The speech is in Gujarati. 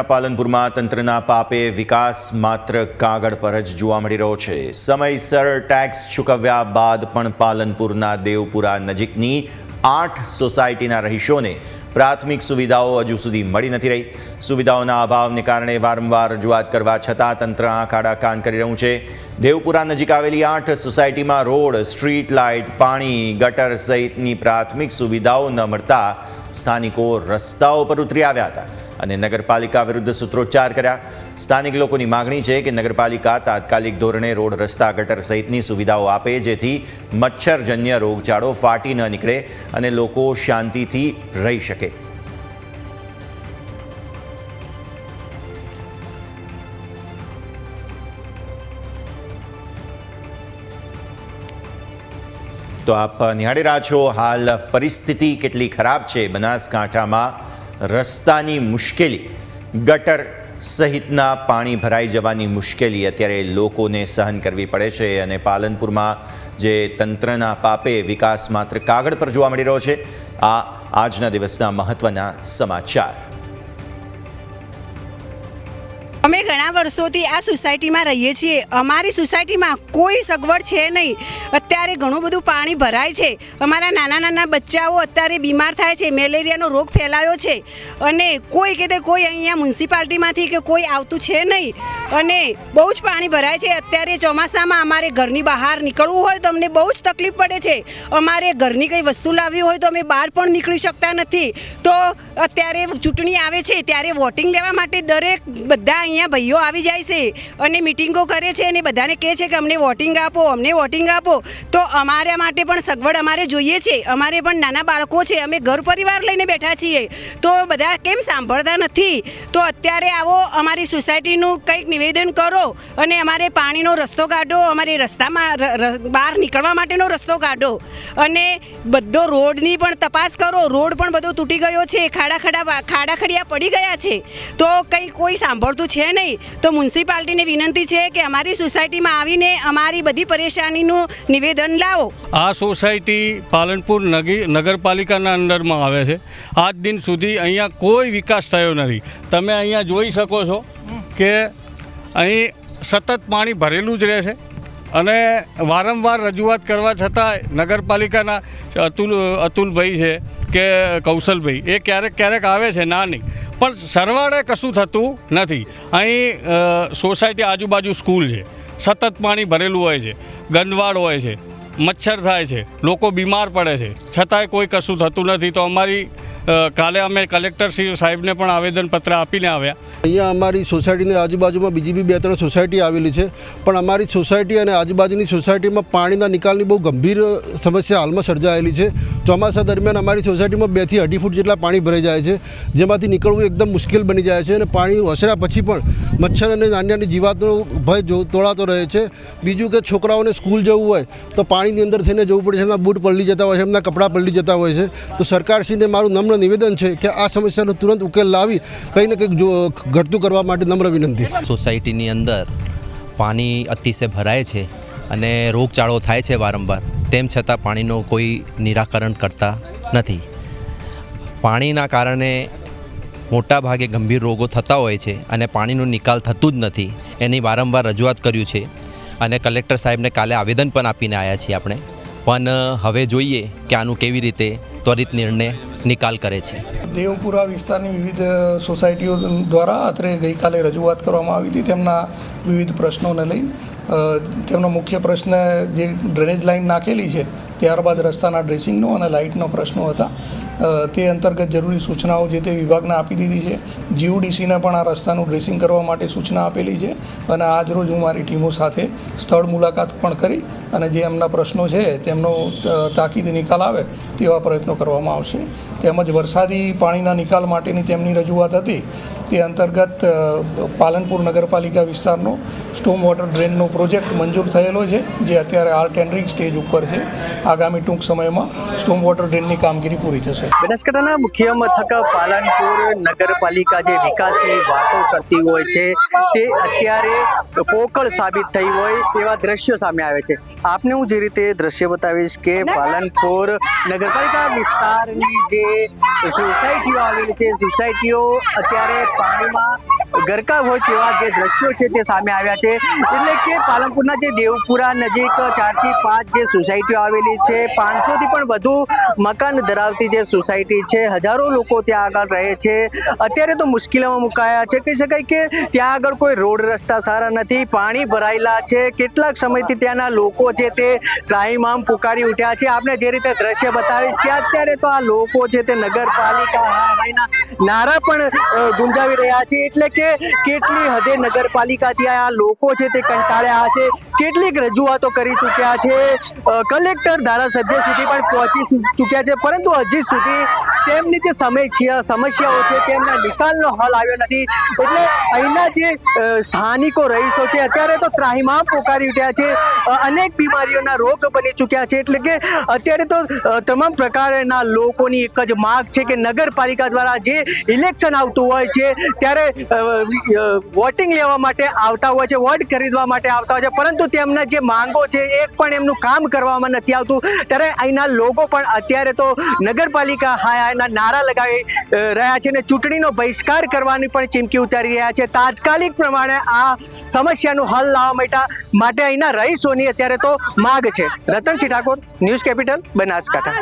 પાલનપુરમાં તંત્રના પાપે વિકાસ માત્ર કાગળ પર જ જોવા મળી રહ્યો છે। સમયસર ટેક્સ ચૂકવ્યા બાદ પણ પાલનપુરના દેવપુરા નજીકની 8 સોસાયટીના રહીશોને પ્રાથમિક સુવિધાઓ હજુ સુધી મળી નથી રહી। સુવિધાઓના અભાવને કારણે વારંવાર રજૂઆત કરવા છતાં તંત્ર આંખ આડા કાન કરી રહ્યું છે। દેવપુરા નજીક આવેલી 8 સોસાયટીમાં રોડ, સ્ટ્રીટ લાઇટ, પાણી, ગટર સહિતની પ્રાથમિક સુવિધાઓ ન મળતા સ્થાનિકો રસ્તાઓ પર ઉતરી આવ્યા હતા અને નગરપાલિકા વિરુદ્ધ સૂત્રોચ્ચાર કર્યા। સ્થાનિક લોકોની માગણી છે કે નગરપાલિકા તાત્કાલિક ધોરણે રોડ, રસ્તા, ગટર સહિતની સુવિધાઓ આપે, જેથી મચ્છરજન્ય રોગચાળો ફાટી ન નીકળે અને લોકો શાંતિથી રહી શકે। તો આપ નિહાળી રહ્યા છો હાલ પરિસ્થિતિ કેટલી ખરાબ છે। બનાસકાંઠામાં રસ્તાની મુશ્કેલી, ગટર સહિતના પાણી ભરાઈ જવાની મુશ્કેલી અત્યારે લોકોને સહન કરવી પડે છે અને પાલનપુરમાં જે તંત્રના પાપે વિકાસ માત્ર કાગળ પર જોવા મળી રહ્યો છે। આ આજના દિવસના મહત્વના સમાચાર। અમે ઘણા વર્ષોથી આ સોસાયટીમાં રહીએ છીએ। અમારી સોસાયટીમાં કોઈ સગવડ છે નહીં। અત્યારે ઘણું બધું પાણી ભરાય છે। અમારા નાના નાના બચ્ચાઓ અત્યારે બીમાર થાય છે। મેલેરિયાનો રોગ ફેલાયો છે અને કોઈ કે કોઈ અહીંયા મ્યુનિસિપાલિટીમાંથી કે કોઈ આવતું છે નહીં અને બહુ જ પાણી ભરાય છે। અત્યારે ચોમાસામાં અમારે ઘરની બહાર નીકળવું હોય તો અમને બહુ જ તકલીફ પડે છે। અમારે ઘરની કંઈ વસ્તુ લાવવી હોય તો અમે બહાર પણ નીકળી શકતા નથી। તો અત્યારે ચૂંટણી આવે છે ત્યારે વોટિંગ લેવા માટે બધા અહીંયા ભાઈઓ આવી જાય છે અને મિટિંગો કરે છે અને બધાને કહે છે કે અમને વોટિંગ આપો, અમને વોટિંગ આપો। તો અમારા માટે પણ સગવડ અમારે જોઈએ છે। અમારે પણ નાના બાળકો છે, અમે ઘર પરિવાર લઈને બેઠા છીએ, તો બધા કેમ સાંભળતા નથી? તો અત્યારે આવો, અમારી સોસાયટીનું કંઈક નિવેદન કરો અને અમારે પાણીનો રસ્તો કાઢો, અમારે રસ્તામાં બહાર નીકળવા માટેનો રસ્તો કાઢો અને બધો રોડની પણ તપાસ કરો। રોડ પણ બધો તૂટી ગયો છે, ખાડા પડી ગયા છે, તો કંઈ કોઈ સાંભળતું છે નહીં। તો મ્યુનિસિપાલિટીને વિનંતી છે કે અમારી સોસાયટીમાં આવીને અમારી બધી પરેશાનીનું નિવેદન લાવો। આ સોસાયટી પાલનપુર નગરપાલિકાના અંડરમાં આવે છે। આજ દિન સુધી અહીંયા કોઈ વિકાસ થયો નથી। તમે અહીંયા જોઈ શકો છો કે અહીં સતત પાણી ભરેલું જ રહે છે અને વારંવાર રજૂઆત કરવા છતાંય નગરપાલિકાના અતુલભાઈ છે કે કૌશલભાઈ એ ક્યારેક આવે છે, ના નહીં, પણ સરવાળે કશું થતું નથી। અહીં સોસાયટી આજુબાજુ સ્કૂલ છે, સતત પાણી ભરેલું હોય છે, ગંદવાડ હોય છે, મચ્છર થાય છે, લોકો બીમાર પડે છે, છતાંય કોઈ કશું થતું નથી। તો અમારી કાલે અમે કલેક્ટર શ્રી સાહેબને પણ આવેદનપત્ર આપીને આવ્યા। અહીંયા અમારી સોસાયટીની આજુબાજુમાં બીજી બી 2-3 સોસાયટી આવેલી છે, પણ અમારી સોસાયટી અને આજુબાજુની સોસાયટીમાં પાણીના નિકાલની બહુ ગંભીર સમસ્યા હાલમાં સર્જાયેલી છે। ચોમાસા દરમિયાન અમારી સોસાયટીમાં 2 થી 2.5 ફૂટ જેટલા પાણી ભરાઈ જાય છે, જેમાંથી નીકળવું એકદમ મુશ્કેલ બની જાય છે અને પાણી ઓસર્યા પછી પણ મચ્છર અને નાની જીવાતનો ભય તોળાતો રહે છે। બીજું કે છોકરાઓને સ્કૂલ જવું હોય તો પાણીની અંદર થઈને જવું પડે છે, એમના બૂટ પલળી જતા હોય છે, એમના કપડાં પલળી જતા હોય છે। તો સરકારશ્રીને મારું નમ્ર નિવેદન છે કે આ સમસ્યાનો તુરંત ઉકેલ લાવી કંઈ ને કંઈક ઘટતું કરવા માટે નમ્ર વિનંતી। સોસાયટીની અંદર પાણી અતિશય ભરાય છે અને રોગચાળો થાય છે વારંવાર, તેમ છતાં પાણીનો કોઈ નિરાકરણ કરતા નથી। પાણીના કારણે મોટા ભાગે ગંભીર રોગો થતા હોય છે અને પાણીનો નિકાલ થતું જ નથી। એની વારંવાર રજૂઆત કર્યું છે અને કલેક્ટર સાહેબને કાલે આવેદન પણ આપીને આવ્યા છીએ આપણે, પણ હવે જોઈએ કે આનું કેવી રીતે ત્વરિત નિર્ણય નિકાલ કરે છે। દેવપુરા વિસ્તારની વિવિધ સોસાયટીઓ દ્વારા અત્રે ગઈકાલે રજૂઆત કરવામાં આવી હતી તેમના વિવિધ પ્રશ્નોને લઈને। તેમનો મુખ્ય પ્રશ્ન જે ડ્રેનેજ લાઇન નાખેલી છે, ત્યારબાદ રસ્તાના ડ્રેસિંગનો અને લાઇટનો પ્રશ્નો હતા। તે અંતર્ગત જરૂરી સૂચનાઓ જે તે વિભાગને આપી દીધી છે। જીયુડીસીને પણ આ રસ્તાનું ડ્રેસિંગ કરવા માટે સૂચના આપેલી છે અને આજરોજ હું મારી ટીમો સાથે સ્થળ મુલાકાત પણ કરી અને જે એમના પ્રશ્નો છે તેમનો તાકીદ નિકાલ આવે તેવા પ્રયત્નો કરવામાં આવશે। તેમજ વરસાદી પાણીના નિકાલ માટેની તેમની રજૂઆત હતી, તે અંતર્ગત પાલનપુર નગરપાલિકા વિસ્તારનો સ્ટોમ વોટર ડ્રેનનો પ્રોજેક્ટ મંજૂર થયેલો છે, જે અત્યારે હાલ ટેન્ડરિંગ સ્ટેજ ઉપર છે આગામી ટૂંક સમયમાં સ્ટોમ વોટર ડ્રેનની કામગીરી પૂરી થશે. બનાસકાંઠાના મુખ્ય મથક પાલનપુર નગરપાલિકા જે વિકાસની વાતો કરતી હોય છે તે અત્યારે પોકળ સાબિત થઈ હોય તેવા દ્રશ્યો સામે આવે છે. આપને હું જે રીતે દ્રશ્ય બતાવીશ કે પાલનપુર નગરપાલિકા વિસ્તારની જે સોસાયટીઓ આવેલી છે, સોસાયટીઓ અત્યારે પાણીમાં ગરકાવ હોય તેવા જે દ્રશ્યો છે તે સામે આવ્યા છે. એટલે કે પાલનપુરના જે દેવપુરા નજીક 4 થી 5 જે સોસાયટીઓ આવેલી છે, 500 થી પણ વધુ મકાન ધરાવતી જે સોસાયટી છે, હજારો લોકો ત્યાં આગળ રહે છે. અત્યારે તો મુશ્કેલીમાં મુકાયા છે. કહી શકાય કે ત્યાં આગળ કોઈ રોડ રસ્તા સારા નથી, પાણી ભરાયેલા છે. કેટલાક સમયથી ત્યાંના લોકો છે તે ત્રાહિમામ પુકારી ઉઠ્યા છે. આપને જે રીતે દ્રશ્ય બતાવીશ કે અત્યારે તો આ લોકો છે તે નગરપાલિકા નારા પણ ગુંજાવી રહ્યા છે. એટલે કે કેટલી હદે નગરપાલિકાથી આ લોકો છે તે કંટાળ્યા છે, કેટલીક રજૂઆતો કરી ચૂક્યા છે, કલેક્ટર ધારાસભ્ય સુધી પણ પહોંચી ચૂક્યા છે, પરંતુ હજી સુધી તેમની જે સમસ્યાઓ છે તેમના નિકાલનો હલ આવ્યો નથી. એટલે અહીંના જે સ્થાનિકો રહીશો છે અત્યારે તો ત્રાહિમામ પોકારી ઉઠ્યા છે. અનેક બીમારીઓના રોગ બની ચૂક્યા છે. એટલે કે અત્યારે તો તમામ પ્રકારના લોકોની એક જ માંગ છે કે નગરપાલિકા દ્વારા જે ઇલેક્શન આવતું હોય છે ત્યારે વોટિંગ લેવા માટે આવતા હોય છે, વોટ ખરીદવા માટે આવતા હોય છે, પરંતુ તેમના જે માંગો છે એક પણ એમનું કામ કરવામાં નથી આવતું. ત્યારે અહીંના લોકો પણ અત્યારે તો નગરપાલિકા હાયના નારા લગાવી રહ્યા છે અને ચૂંટણીનો બહિષ્કાર કરવાની પણ ચીમકી ઉચ્ચારી રહ્યા છે. તાત્કાલિક પ્રમાણે આ સમસ્યાનું હલ લાવવા માટે અહીંના રહીશોની અત્યારે તો માગ છે. Ratansinh Thakor, news capital, Banaskantha.